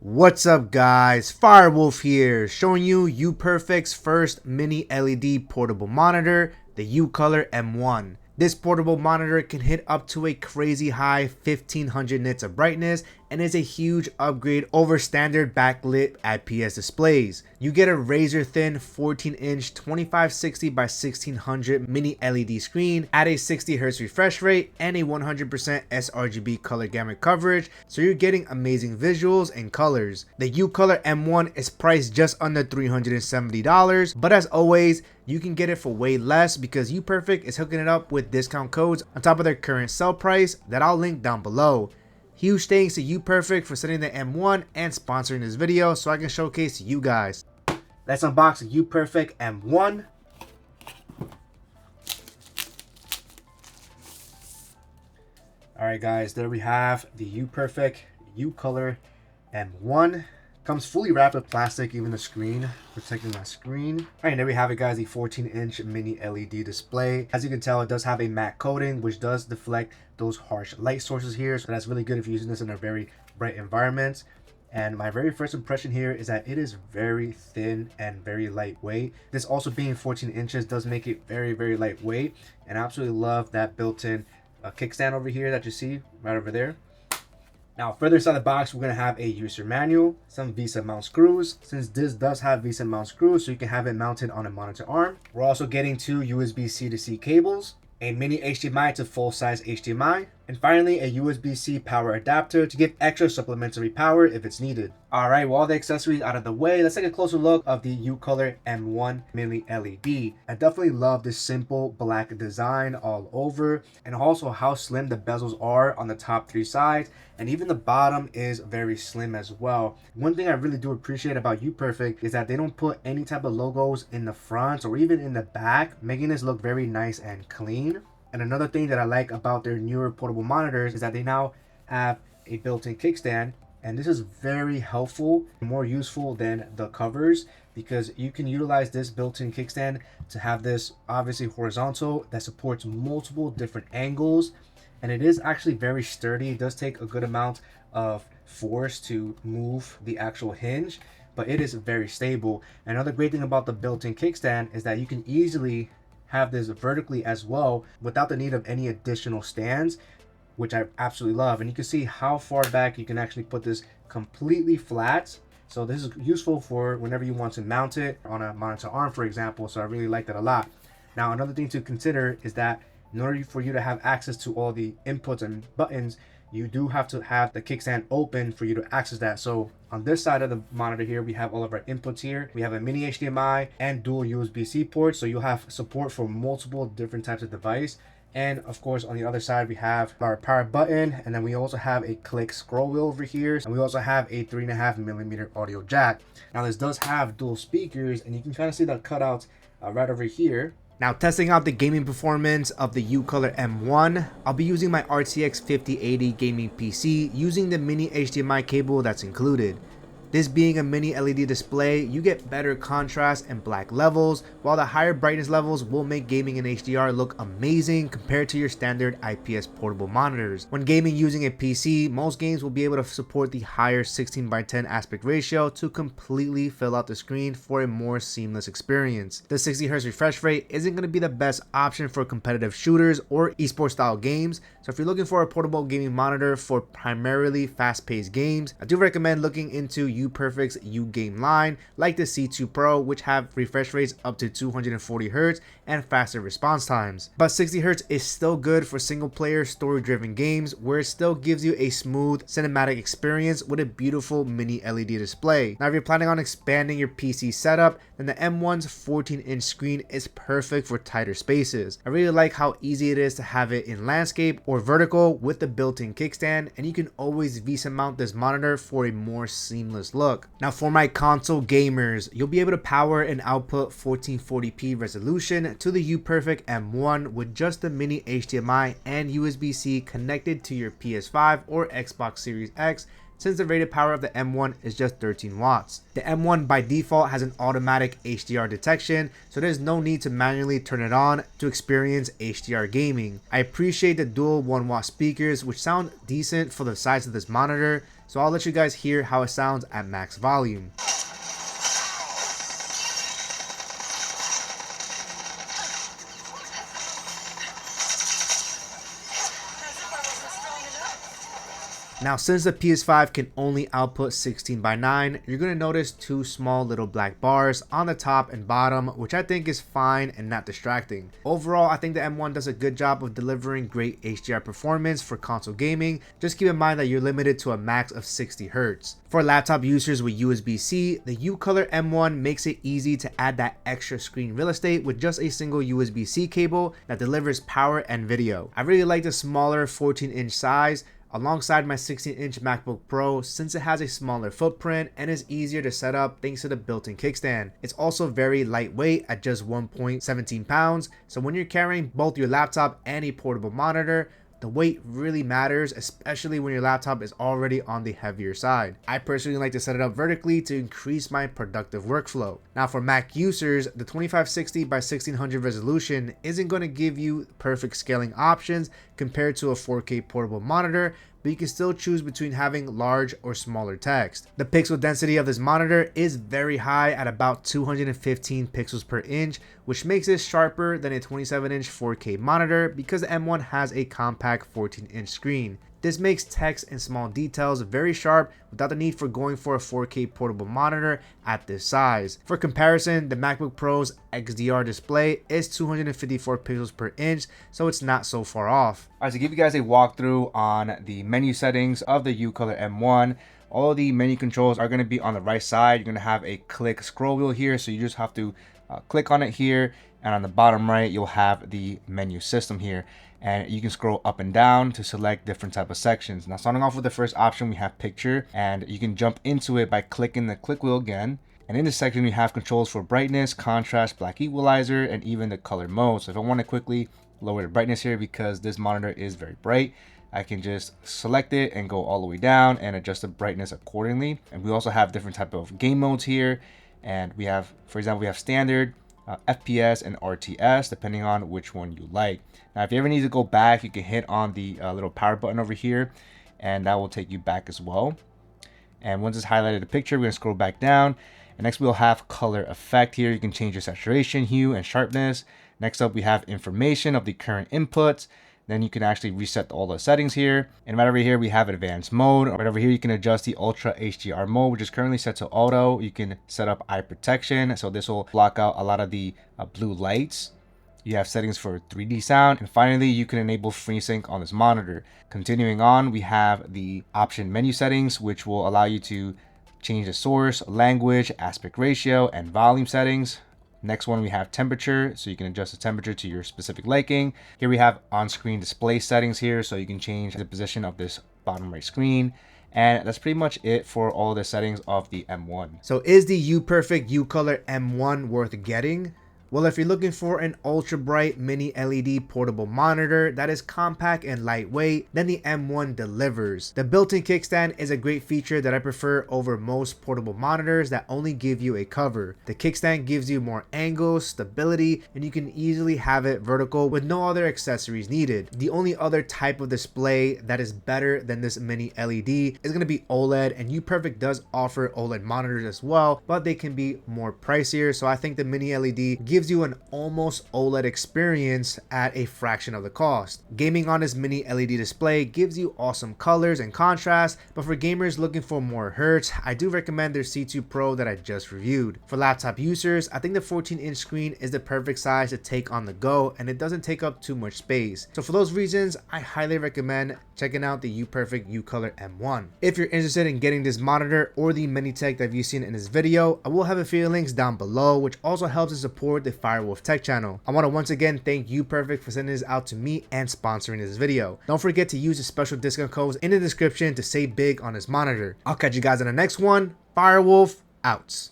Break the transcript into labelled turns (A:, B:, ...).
A: What's up guys, Firewolf here, showing you UPERFECT's first mini LED portable monitor, the UColor M1. This portable monitor can hit up to a crazy high 1500 nits of brightness and is a huge upgrade over standard backlit IPS displays. You get a razor thin 14-inch 2560 by 1600 mini LED screen at a 60Hz refresh rate and a 100% sRGB color gamut coverage, so you're getting amazing visuals and colors. The UColor M1 is priced just under $370, but as always, you can get it for way less because UPERFECT is hooking it up with discount codes on top of their current sell price that I'll link down below. Huge thanks to UPERFECT for sending the M1 and sponsoring this video so I can showcase to you guys. Let's unbox the UPERFECT M1. Alright guys, there we have the UPERFECT UColor M1. Comes fully wrapped with plastic, even the screen, protecting my screen. Alright, there we have it guys, the 14-inch mini LED display. As you can tell, it does have a matte coating, which does deflect those harsh light sources here. So that's really good if you're using this in a very bright environment. And my very first impression here is that it is very thin and very lightweight. This also being 14 inches does make it very, very lightweight. And I absolutely love that built-in kickstand over here that you see right over there. Now, further inside the box, we're going to have a user manual, some VESA mount screws, since this does have VESA mount screws, so you can have it mounted on a monitor arm. We're also getting two USB-C to C cables, a mini HDMI to full-size HDMI, and finally a USB-C power adapter to give extra supplementary power if it's needed. Alright, with all the accessories out of the way, let's take a closer look of the UColor M1 mini LED. I definitely love this simple black design all over, and also how slim the bezels are on the top three sides, and even the bottom is very slim as well. One thing I really do appreciate about UPERFECT is that they don't put any type of logos in the front or even in the back, making this look very nice and clean. And another thing that I like about their newer portable monitors is that they now have a built-in kickstand, and this is very helpful, more useful than the covers, because you can utilize this built-in kickstand to have this obviously horizontal that supports multiple different angles, and it is actually very sturdy. It does take a good amount of force to move the actual hinge, but it is very stable. Another great thing about the built-in kickstand is that you can easily have this vertically as well without the need of any additional stands, which I absolutely love. And you can see how far back you can actually put this completely flat. So this is useful for whenever you want to mount it on a monitor arm, for example. So I really like that a lot. Now, another thing to consider is that in order for you to have access to all the inputs and buttons, you do have to have the kickstand open for you to access that. So on this side of the monitor here, we have all of our inputs here. We have a mini HDMI and dual USB-C ports, so you'll have support for multiple different types of device. And of course, on the other side, we have our power button, and then we also have a click scroll wheel over here. And we also have a 3.5mm audio jack. Now this does have dual speakers, and you can kind of see the cutouts right over here. Now, testing out the gaming performance of the UColor M1, I'll be using my RTX 5080 gaming PC using the mini HDMI cable that's included. This being a mini LED display, you get better contrast and black levels, while the higher brightness levels will make gaming in HDR look amazing compared to your standard IPS portable monitors. When gaming using a PC, most games will be able to support the higher 16:10 aspect ratio to completely fill out the screen for a more seamless experience. The 60Hz refresh rate isn't going to be the best option for competitive shooters or esports style games, so if you're looking for a portable gaming monitor for primarily fast-paced games, I do recommend looking into UPERFECT's U-Game line, like the C2 Pro, which have refresh rates up to 240Hz and faster response times. But 60Hz is still good for single-player story-driven games, where it still gives you a smooth cinematic experience with a beautiful mini LED display. Now, if you're planning on expanding your PC setup, then the M1's 14-inch screen is perfect for tighter spaces. I really like how easy it is to have it in landscape or vertical with the built-in kickstand, and you can always VESA mount this monitor for a more seamless look. Now, for my console gamers, you'll be able to power and output 1440p resolution to the UPERFECT M1 with just the mini HDMI and USB-C connected to your PS5 or Xbox Series X, since the rated power of the M1 is just 13 watts. The M1 by default has an automatic HDR detection, so there's no need to manually turn it on to experience HDR gaming. I appreciate the dual 1-watt speakers, which sound decent for the size of this monitor, So I'll let you guys hear how it sounds at max volume. Now, since the PS5 can only output 16:9, you're going to notice two small little black bars on the top and bottom, which I think is fine and not distracting. Overall, I think the M1 does a good job of delivering great HDR performance for console gaming. Just keep in mind that you're limited to a max of 60 Hz. For laptop users with USB-C, the UColor M1 makes it easy to add that extra screen real estate with just a single USB-C cable that delivers power and video. I really like the smaller 14-inch size alongside my 16-inch MacBook Pro, since it has a smaller footprint and is easier to set up thanks to the built-in kickstand. It's also very lightweight at just 1.17 pounds, so when you're carrying both your laptop and a portable monitor, the weight really matters, especially when your laptop is already on the heavier side. I personally like to set it up vertically to increase my productive workflow. Now for Mac users, the 2560 by 1600 resolution isn't going to give you perfect scaling options compared to a 4K portable monitor, but you can still choose between having large or smaller text. The pixel density of this monitor is very high at about 215 pixels per inch, which makes it sharper than a 27-inch 4K monitor because the M1 has a compact 14-inch screen. This makes text and small details very sharp without the need for going for a 4K portable monitor at this size. For comparison, the MacBook Pro's XDR display is 254 pixels per inch, so it's not so far off. Alright, to give you guys a walkthrough on the menu settings of the UColor M1, all the menu controls are going to be on the right side. You're going to have a click scroll wheel here, so you just have to click on it here, and on the bottom right you'll have the menu system here, and you can scroll up and down to select different type of sections. Now, starting off with the first option, we have picture, and you can jump into it by clicking the click wheel again. And in this section, we have controls for brightness, contrast, black equalizer, and even the color mode. So if I want to quickly lower the brightness here because this monitor is very bright, I can just select it and go all the way down and adjust the brightness accordingly. And we also have different type of game modes here, and we have, for example, we have standard, FPS, and RTS, depending on which one you like. Now, if you ever need to go back, you can hit on the little power button over here, and that will take you back as well. And once it's highlighted the picture, we're going to scroll back down, and next we'll have color effect here. You can change your saturation, hue, and sharpness. Next up, we have information of the current inputs. Then you can actually reset all the settings here. And right over here, we have advanced mode. Right over here, you can adjust the ultra HDR mode, which is currently set to auto. You can set up eye protection, so this will block out a lot of the blue lights. You have settings for 3D sound, and finally you can enable FreeSync on this monitor. Continuing on, we have the option menu settings, which will allow you to change the source, language, aspect ratio, and volume settings. Next one, we have temperature, so you can adjust the temperature to your specific liking. Here we have on-screen display settings here, so you can change the position of this bottom right screen. And that's pretty much it for all the settings of the M1. So is the UPERFECT UColor M1 worth getting? Well, if you're looking for an ultra bright mini LED portable monitor that is compact and lightweight, then the M1 delivers. The built-in kickstand is a great feature that I prefer over most portable monitors that only give you a cover. The kickstand gives you more angle, stability, and you can easily have it vertical with no other accessories needed. The only other type of display that is better than this mini LED is going to be OLED, and UPERFECT does offer OLED monitors as well, but they can be more pricier. So I think the mini LED gives you an almost OLED experience at a fraction of the cost. Gaming on this mini LED display gives you awesome colors and contrast, but for gamers looking for more hertz, I do recommend their C2 Pro that I just reviewed. For laptop users, I think the 14-inch screen is the perfect size to take on the go, and it doesn't take up too much space. So for those reasons, I highly recommend checking out the UPERFECT UColor M1. If you're interested in getting this monitor or the mini tech that you've seen in this video, I will have a few links down below, which also helps to support the Firewolf Tech channel. I want to once again thank UPERFECT for sending this out to me and sponsoring this video. Don't forget to use the special discount codes in the description to save big on this monitor. I'll catch you guys in the next one. Firewolf out.